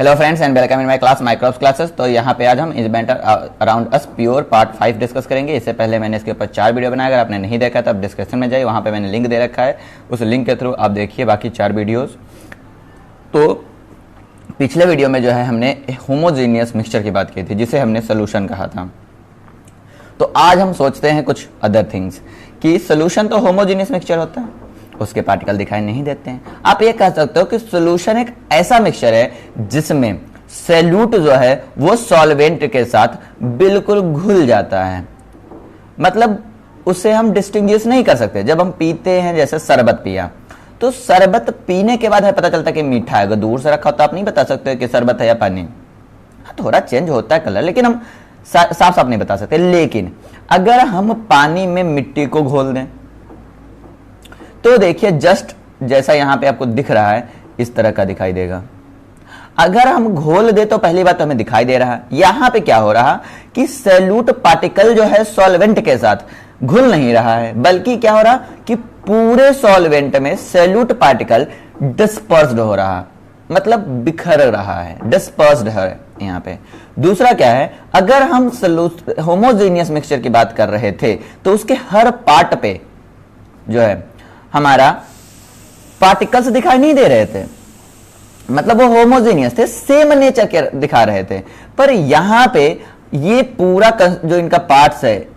Hello friends and welcome in my class microbes classes. तो यहाँ पे आज हम inventor around us pure part 5 discuss करेंगे। इससे पहले मैंने इसके ऊपर 4 वीडियो बनाया, अगर आपने नहीं देखा तो आप डिस्क्रिप्शन में जाइए, वहाँ पे मैंने लिंक दे रखा है, उस लिंक के थ्रू आप देखिए बाकी 4 वीडियोज़। तो पिछले वीडियो में जो है हमने होमोजीनियस मिक्सचर की बात की थी, जिसे हमने सोल्यूशन कहा था। तो आज हम सोचते हैं कुछ अदर थिंग्स कि सोल्यूशन तो होमोजीनियस मिक्सचर होता है, उसके पार्टिकल दिखाई नहीं देते हैं। आप ये कह सकते हो कि सॉल्यूशन एक ऐसा मिक्सचर है जिसमें सॉल्यूट जो है वो सॉल्वेंट के साथ बिल्कुल घुल जाता है, मतलब उसे हम डिस्टिंग्विश नहीं कर सकते। जब हम पीते हैं, जैसे शरबत पिया, तो शरबत पीने के बाद है पता चलता है कि मीठा है। अगर दूर से रखा हो तो आप नहीं बता सकते कि शरबत है या पानी। हाँ, थोड़ा चेंज होता है कलर, लेकिन हम साफ साफ नहीं बता सकते। लेकिन अगर हम पानी में मिट्टी को घोल दें तो देखिए जस्ट जैसा यहां पे आपको दिख रहा है इस तरह का दिखाई देगा। अगर हम घोल दे तो पहली बात तो हमें दिखाई दे रहा है। यहां पे क्या हो रहा कि सॉल्यूट पार्टिकल जो है सॉल्वेंट के साथ घुल नहीं रहा है, बल्कि क्या हो रहा कि पूरे सॉल्वेंट में सॉल्यूट पार्टिकल डिस्पर्स्ड हो रहा, मतलब बिखर रहा है, डिस्पर्स्ड है यहां पे। दूसरा क्या है, अगर हम होमोजेनियस मिक्सचर की बात कर रहे थे तो उसके हर पार्ट पे जो है हमारा पार्टिकल्स दिखाई नहीं दे रहे थे, मतलब वो होमोजेनियस थे, सेम नेचर के दिखा रहे थे। पर यहां पे ये पूरा जो इनका पार्ट्स है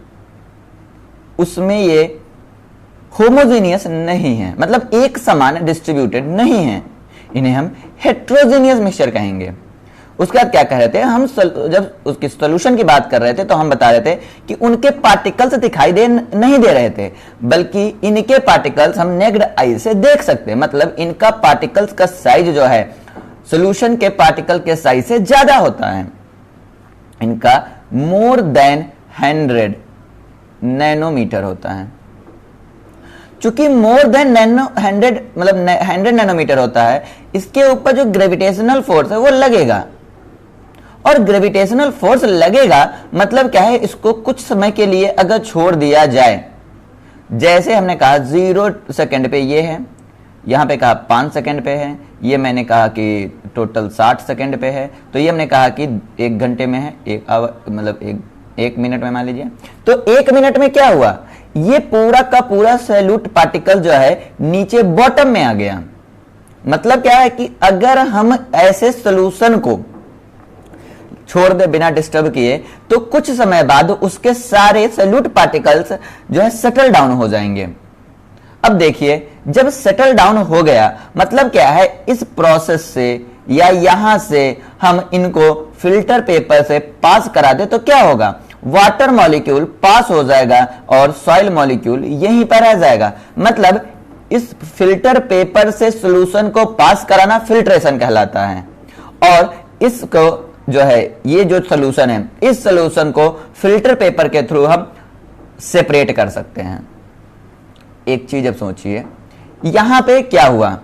उसमें ये होमोजेनियस नहीं है, मतलब एक समान डिस्ट्रीब्यूटेड नहीं है। इन्हें हम हेट्रोजेनियस मिक्सचर कहेंगे। उसके बाद क्या कह रहे थे हम, जब उसकी सॉल्यूशन की बात कर रहे थे तो हम बता रहे थे कि उनके पार्टिकल्स दिखाई नहीं दे रहे थे, बल्कि इनके पार्टिकल्स हम नेक्ड आई से देख सकते हैं। मतलब इनका पार्टिकल्स का साइज जो है सॉल्यूशन के पार्टिकल के साइज से ज्यादा होता है। इनका मोर देन 100 नैनोमीटर होता है। चूंकि मोर देन 100 मतलब 100 नैनोमीटर होता है, इसके ऊपर जो ग्रेविटेशनल फोर्स है वो लगेगा, और ग्रेविटेशनल फोर्स लगेगा मतलब क्या है, इसको कुछ समय के लिए अगर छोड़ दिया जाए, जैसे हमने कहा 0 सेकंड पे ये है, यहां पे कहा 5 सेकंड पे है, ये मैंने कहा कि टोटल 60 सेकंड पे है, तो ये हमने कहा कि 1 घंटे में है, 1 आवर मतलब 1 मिनट में मान लीजिए। तो 1 मिनट में क्या हुआ, ये पूरा का पूरा सॉल्यूट पार्टिकल जो है नीचे बॉटम में आ गया। मतलब क्या है कि अगर हम ऐसे सॉल्यूशन को छोड़ दे बिना डिस्टर्ब किए तो कुछ समय बाद उसके सारे सॉल्यूट पार्टिकल्स जो है सेटल डाउन हो जाएंगे। अब देखिए जब सेटल डाउन हो गया मतलब क्या है, इस प्रोसेस से या यहां से हम इनको फिल्टर पेपर से पास करा दे तो क्या होगा, वाटर मॉलिक्यूल पास हो जाएगा और सॉइल मॉलिक्यूल यहीं पर रह जाएगा। मतलब इस फिल्टर पेपर से सॉल्यूशन को पास कराना फिल्ट्रेशन कहलाता है। और इसको जो है, ये जो सॉल्यूशन है, इस सॉल्यूशन को फिल्टर पेपर के थ्रू हम सेपरेट कर सकते हैं। एक चीज अब सोचिए, यहां पे क्या हुआ,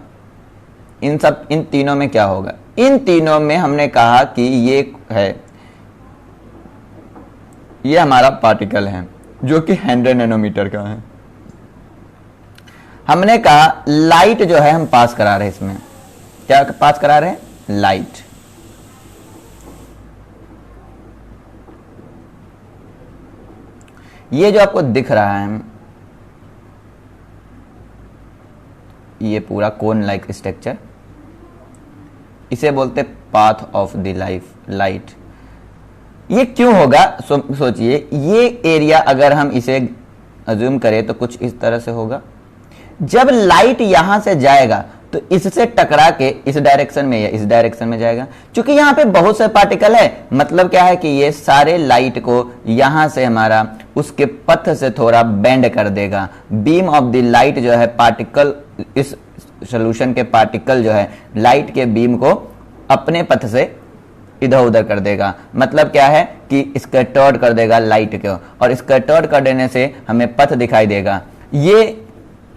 इन तीनों में क्या होगा। इन तीनों में हमने कहा कि ये है, ये हमारा पार्टिकल है जो कि 100 नैनोमीटर का है। हमने कहा लाइट जो है हम पास करा रहे हैं, इसमें क्या पास करा रहे हैं, लाइट। ये जो आपको दिख रहा है ये पूरा कोन लाइक स्ट्रक्चर, इसे बोलते पाथ ऑफ द लाइट। ये क्यों होगा, सोचिए ये एरिया अगर हम इसे अज्यूम करें तो कुछ इस तरह से होगा। जब लाइट यहां से जाएगा तो इससे टकरा के इस डायरेक्शन में या इस डायरेक्शन में जाएगा। क्योंकि यहां पे बहुत से पार्टिकल है, मतलब क्या है कि ये सारे लाइट को यहां से हमारा उसके पथ से थोड़ा बेंड कर देगा। बीम ऑफ द लाइट जो है पार्टिकल, इस सॉल्यूशन के पार्टिकल जो है लाइट के बीम को अपने पथ से इधर उधर कर देगा। मतलब क्या है कि स्कैटर्ड कर देगा लाइट को, और स्कैटर्ड कर देने से हमें पथ दिखाई देगा। ये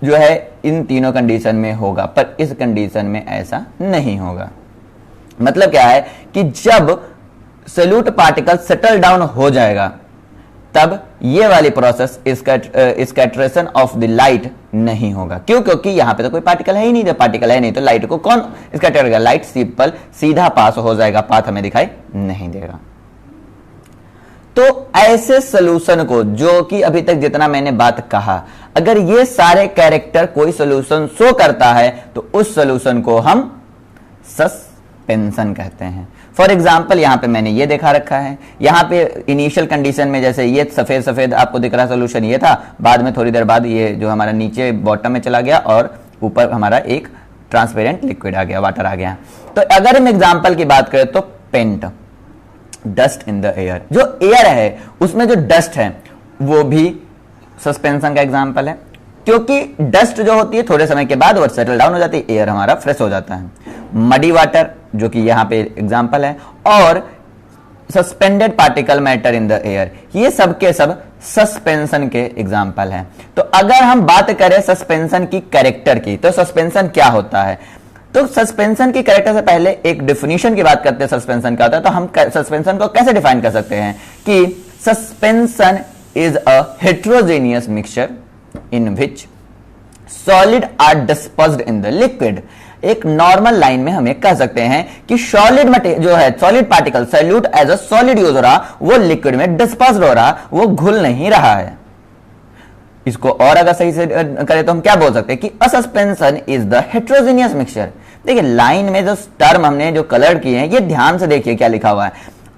जो है इन तीनों कंडीशन में होगा, पर इस कंडीशन में ऐसा नहीं होगा। मतलब क्या है कि जब सॉल्यूट पार्टिकल सेटल डाउन हो जाएगा तब ये वाली प्रोसेस स्कैटरेशन ऑफ द लाइट नहीं होगा। क्यों? क्योंकि यहां पे तो कोई पार्टिकल है ही नहीं। जब पार्टिकल है नहीं तो लाइट को कौन स्कैटर करेगा? लाइट सिंपल सीधा पास हो जाएगा, पाथ हमें दिखाई नहीं देगा। तो ऐसे सोल्यूशन को, जो कि अभी तक जितना मैंने बात कहा, अगर ये सारे कैरेक्टर कोई सोल्यूशन शो करता है तो उस सोल्यूशन को हम सस्पेंशन कहते हैं। फॉर एग्जाम्पल यहां पे मैंने ये देखा रखा है, यहां पे इनिशियल कंडीशन में जैसे ये सफेद सफेद आपको दिख रहा सोल्यूशन ये था, बाद में थोड़ी देर बाद ये जो हमारा नीचे बॉटम में चला गया और ऊपर हमारा एक ट्रांसपेरेंट लिक्विड आ गया, वाटर आ गया। तो अगर हम एग्जाम्पल की बात करें तो paint, dust in the air, जो एयर है उसमें जो डस्ट है वो भी सस्पेंशन का एग्जाम्पल है, क्योंकि डस्ट जो होती है थोड़े समय के बाद वो सेटल डाउन हो जाती है, एयर हमारा फ्रेश हो जाता है। मडी वाटर जो कि यहां पे एग्जाम्पल है, और suspended particle matter in the air, ये सब के सब सस्पेंशन के एग्जाम्पल हैं। तो अगर हम बात करें सस्पेंशन की कैरेक्टर की, तो सस्पेंशन क्या होता है? तो सस्पेंशन की कैरेक्टर से पहले एक डिफिनीशन की बात करते हैं सस्पेंशन क्या होता है। तो हम सस्पेंशन को कैसे डिफाइन कर सकते हैं कि suspension is a heterogeneous mixture in which solid are dispersed in the liquid. एक नॉर्मल लाइन में हम कह सकते हैं कि सॉलिड मटेरियल जो है, solid particle solute as a solid use हो रहा, वो लिक्विड में डिस्पर्स्ड हो रहा, वो घुल नहीं रहा है। इसको और अगर सही से करें तो हम क्या बोल सकते हैं कि अ suspension is the heterogeneous mixture. देखिए लाइन में जो टर्म हमने जो कलर किए हैं, ये ध्यान से देखिए क्या लिखा हुआ है,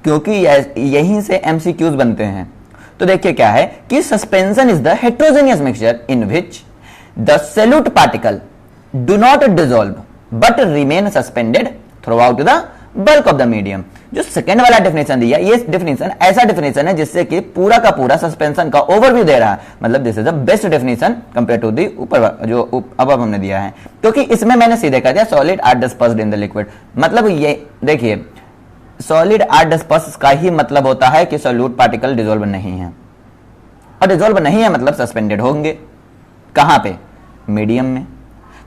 क्योंकि यहीं से एमसीक्यूज बनते हैं। तो देखिए क्या है कि suspension is the heterogeneous mixture in which the solute particle do not dissolve but remain suspended through out the bulk of the medium. जो सेकेंड वाला डेफिनेशन दिया, ये डेफिनेशन ऐसा डेफिनेशन है जिससे कि पूरा का पूरा सस्पेंशन का ओवरव्यू दे रहा है। मतलब this is the best definition compare to the ऊपर जो अब हमने दिया है, क्योंकि इसमें मैंने सीधे कह दिया solid are dispersed in the liquid. मतलब ये देखिए सॉलिड आर डिस्पर्स्ड का ही मतलब होता है कि सॉल्यूट पार्टिकल डिसॉल्व नहीं है, और डिसॉल्व नहीं है मतलब सस्पेंडेड होंगे। कहां पे? मीडियम में।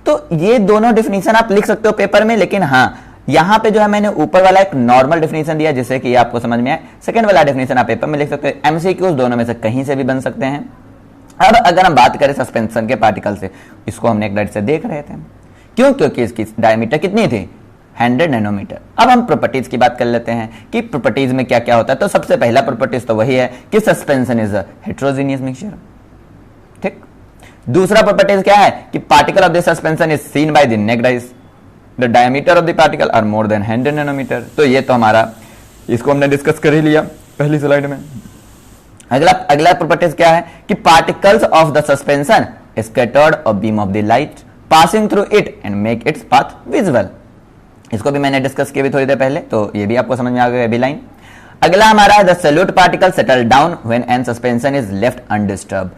तो ये दोनों डेफिनेशन आप लिख सकते हो पेपर में, लेकिन हाँ यहां पे जो है मैंने ऊपर वाला एक नॉर्मल डेफिनेशन दिया जिससे कि आपको समझ में आए। सेकंड वाला डेफिनेशन आप पेपर में लिख सकते हो। एमसीक्यूज दोनों में से कहीं से भी बन सकते हैं। अब अगर हम बात करें सस्पेंशन के पार्टिकल से, इसको हमने एक लाइट से देख रहे थे, क्यों? क्योंकि इसकी डायमीटर कितनी थी? 100 नैनोमीटर। अब हम प्रॉपर्टीज की बात कर लेते हैं कि प्रॉपर्टीज में क्या क्या होता है। तो सबसे पहला प्रॉपर्टीज तो वही है कि suspension is a heterogeneous mixture. ठीक। दूसरा प्रॉपर्टीज क्या है कि particle of the suspension is seen by the naked eyes, the diameter of the particle are more than 100 nanometer. तो ये तो हमारा, इसको हमने डिस्कस कर ही लिया पहली स्लाइड में। अगला प्रॉपर्टीज क्या है कि particles of the suspension scattered a beam of the light passing through it and make its path visible. इसको भी मैंने डिस्कस किया भी थोड़ी देर पहले, तो ये भी आपको समझ में आ गया अभी लाइन। अगला हमारा है the solute particle settle down when an suspension is left undisturb.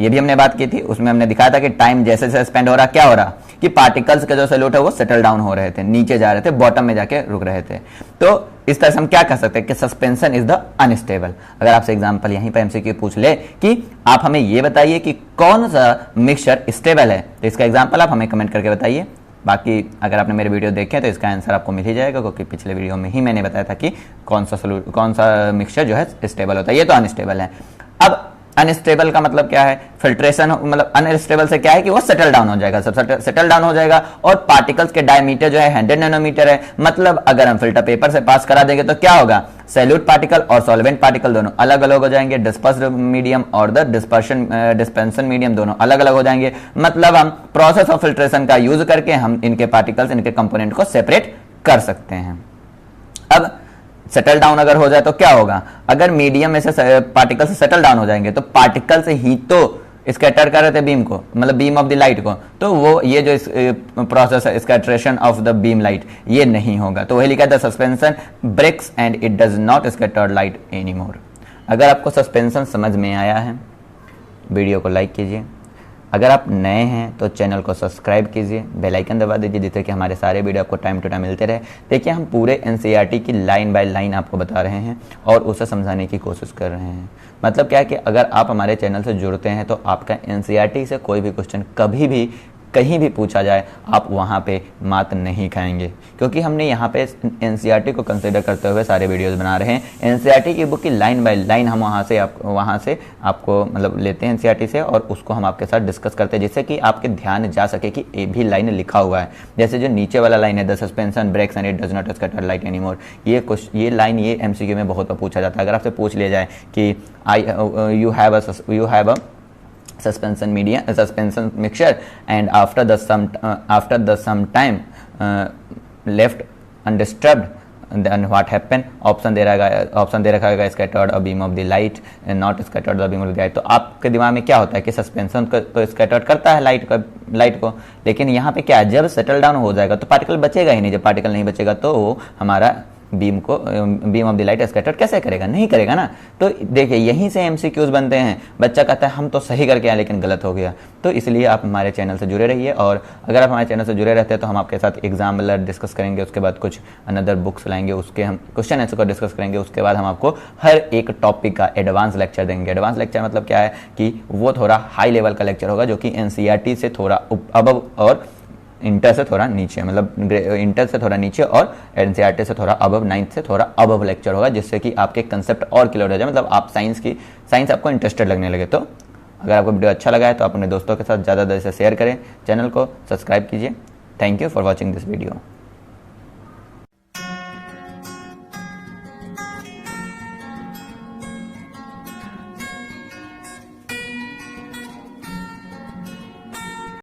ये भी हमने बात की थी, उसमें हमने दिखाया था कि टाइम जैसे जैसे स्पेंड हो रहा, क्या हो रहा कि पार्टिकल्स का जो सोल्यूट है वो सेटल डाउन हो रहे थे, नीचे जा रहे थे, बॉटम में जाके रुक रहे थे। तो इस तरह से हम क्या कह सकते हैं कि सस्पेंशन इज द अनस्टेबल। अगर आपसे एग्जांपल यहीं पर एमसीक्यू पूछ ले कि आप हमें ये बताइए कि कौन सा मिक्सचर स्टेबल है, तो इसका एग्जांपल आप हमें कमेंट करके बताइए। बाकी अगर आपने मेरे वीडियो देखे तो इसका आंसर आपको मिल ही जाएगा, क्योंकि पिछले वीडियो में ही मैंने बताया था कि कौन सा मिक्सचर जो है स्टेबल होता है। ये तो अनस्टेबल है। अब अनस्टेबल का मतलब क्या है? फिल्ट्रेशन, मतलब अनस्टेबल से क्या है कि वो सेटल डाउन हो जाएगा, सब सेटल डाउन हो जाएगा। और पार्टिकल्स के डायमीटर जो है 100 नैनोमीटर है। मतलब अगर हम फिल्टर पेपर से पास करा देंगे तो क्या होगा? सॉल्यूट पार्टिकल और सॉल्वेंट पार्टिकल दोनों अलग अलग हो जाएंगे। डिस्पर्स्ड मीडियम और द डिस्पेंशन मीडियम दोनों अलग अलग हो जाएंगे। मतलब हम प्रोसेस ऑफ फिल्ट्रेशन का यूज करके हम इनके पार्टिकल्स, इनके कंपोनेंट को सेपरेट कर सकते हैं। अब सेटल डाउन अगर हो जाए तो क्या होगा? अगर मीडियम में से पार्टिकल से सेटल डाउन हो जाएंगे तो पार्टिकल से ही तो स्कैटर कर रहे थे बीम को, मतलब बीम ऑफ द लाइट को, तो वो ये जो प्रोसेस है scatteration of the beam light, ये नहीं होगा। तो वही लिखा था suspension breaks and it does not scatter light any more. अगर आपको सस्पेंशन समझ में आया है, वीडियो को लाइक कीजिए। अगर आप नए हैं तो चैनल को सब्सक्राइब कीजिए, बेल आइकन दबा दीजिए, जिससे कि हमारे सारे वीडियो आपको टाइम टू टाइम मिलते रहे। देखिए हम पूरे एनसीईआरटी की लाइन बाय लाइन आपको बता रहे हैं और उसे समझाने की कोशिश कर रहे हैं। मतलब क्या है कि अगर आप हमारे चैनल से जुड़ते हैं तो आपका एनसीईआरटी से कोई भी क्वेश्चन कभी भी कहीं भी पूछा जाए आप वहाँ पे मात नहीं खाएंगे, क्योंकि हमने यहाँ पे एनसीईआरटी को कंसिडर करते हुए सारे वीडियोस बना रहे हैं। एनसीईआरटी की बुक की लाइन बाय लाइन हम वहाँ से आपको मतलब लेते हैं एनसीईआरटी से, और उसको हम आपके साथ डिस्कस करते हैं, जिससे कि आपके ध्यान जा सके कि ये भी लाइन लिखा हुआ है। जैसे जो नीचे वाला लाइन है, the suspension breaks and it does not scatter light anymore, ये लाइन ये एमसीक्यू में बहुत पूछा जाता है। अगर आपसे पूछ लिया जाए कि you have a suspension mixture and after the some time left undisturbed, then what happen? Option दे रखा है scattered a beam of the light, not scattered the beam of the light. तो आपके दिमाग में क्या होता है कि सस्पेंशन तो स्कैटर्ड करता है लाइट को, लेकिन यहाँ पे क्या है, जब सेटल डाउन हो जाएगा तो पार्टिकल बचेगा ही नहीं। जब पार्टिकल नहीं बचेगा तो वो हमारा beam of the light scattered कैसे करेगा, नहीं करेगा ना। तो देखिए यहीं से एमसीक्यूज बनते हैं। बच्चा कहता है हम तो सही करके आए लेकिन गलत हो गया। तो इसलिए आप हमारे चैनल से जुड़े रहिए, और अगर आप हमारे चैनल से जुड़े रहते हैं तो हम आपके साथ एग्जाम वाला डिस्कस करेंगे, उसके बाद कुछ अनदर बुक्स लाएंगे, उसके हम क्वेश्चन आंसर को डिस्कस करेंगे, उसके बाद हम आपको हर एक टॉपिक का एडवांस लेक्चर देंगे। एडवांस लेक्चर मतलब क्या है कि वो थोड़ा हाई लेवल का लेक्चर होगा, जो कि एनसीईआरटी से थोड़ा अबव और इंटर से थोड़ा नीचे, मतलब इंटर से थोड़ा नीचे और एनसीईआरटी से थोड़ा अबव, 9th से थोड़ा अबव लेक्चर होगा, जिससे कि आपके कंसेप्ट और क्लियर हो जाए, मतलब आप साइंस आपको इंटरेस्टेड लगने लगे। तो अगर आपको वीडियो अच्छा लगा है तो अपने दोस्तों के साथ ज़्यादा से शेयर करें, चैनल को सब्सक्राइब कीजिए। Thank you for watching this video.